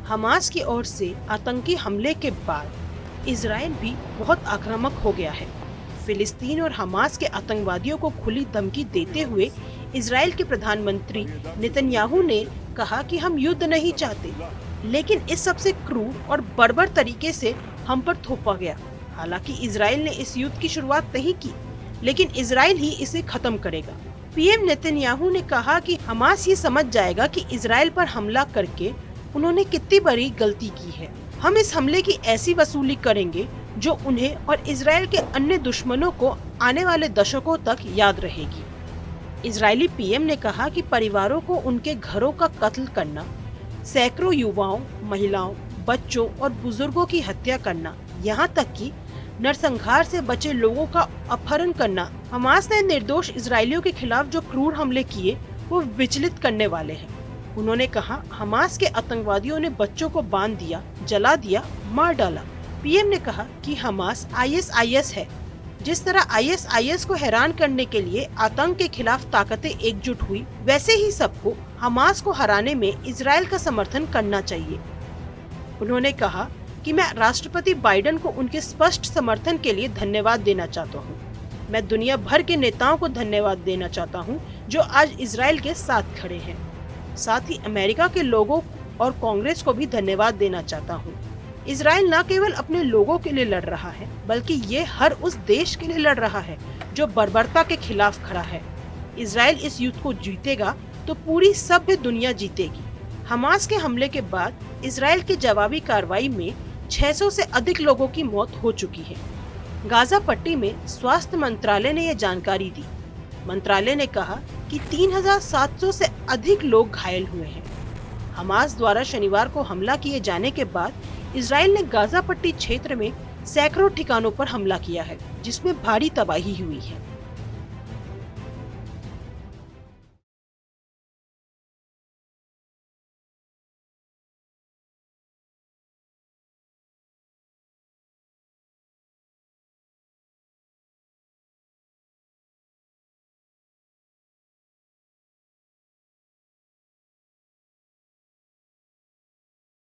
Hamas की ओर से आतंकी हमले के बाद इजराइल भी बहुत आक्रामक हो गया है। फिलिस्तीन और हमास के आतंकवादियों को खुली धमकी देते हुए इजराइल के प्रधानमंत्री नेतन्याहू ने कहा कि हम युद्ध नहीं चाहते, लेकिन इस सबसे क्रूर और बर्बर तरीके से हम पर थोपा गया। हालांकि इजराइल ने इस युद्ध की शुरुआत नहीं की, लेकिन इजराइल ही इसे खत्म करेगा। पीएम नेतन्याहू ने कहा कि हमास ये समझ जाएगा कि इजराइल पर हमला करके उन्होंने कितनी बड़ी गलती की है। हम इस हमले की ऐसी वसूली करेंगे जो उन्हें और इजराइल के अन्य दुश्मनों को आने वाले दशकों तक याद रहेगी। इजरायली पीएम ने कहा कि परिवारों को उनके घरों का कत्ल करना, सैकड़ों युवाओं, महिलाओं, बच्चों और बुजुर्गों की हत्या करना, यहाँ तक कि नरसंहार से बचे लोगों का अपहरण करना, हमास ने निर्दोष इजरायलियों के खिलाफ जो क्रूर हमले किए वो विचलित करने वाले हैं। उन्होंने कहा, हमास के आतंकवादियों ने बच्चों को बांध दिया, जला दिया, मार डाला। पीएम ने कहा कि हमास आईएसआईएस है। जिस तरह आईएसआईएस को हैरान करने के लिए आतंक के खिलाफ ताकतें एकजुट हुई, वैसे ही सबको हमास को हराने में इजराइल का समर्थन करना चाहिए। उन्होंने कहा कि मैं राष्ट्रपति बाइडेन को उनके स्पष्ट समर्थन के लिए धन्यवाद देना चाहता हूँ। मैं दुनिया भर के नेताओं को धन्यवाद देना चाहता हूँ जो आज इजराइल के साथ खड़े हैं। साथ ही अमेरिका के लोगों और कांग्रेस को भी धन्यवाद देना चाहता हूँ। इजराइल न केवल अपने लोगों के लिए लड़ रहा है, बल्कि ये हर उस देश के लिए लड़ रहा है जो बर्बरता के खिलाफ खड़ा है। इजराइल इस युद्ध को जीतेगा तो पूरी सभ्य दुनिया जीतेगी। हमास के हमले के बाद इजराइल की जवाबी कार्रवाई में 600 से अधिक लोगों की मौत हो चुकी है। गाजा पट्टी में स्वास्थ्य मंत्रालय ने यह जानकारी दी। मंत्रालय ने कहा कि 3700 से अधिक लोग घायल हुए हैं। हमास द्वारा शनिवार को हमला किए जाने के बाद इजराइल ने गाजा पट्टी क्षेत्र में सैकड़ों ठिकानों पर हमला किया है, जिसमें भारी तबाही हुई है।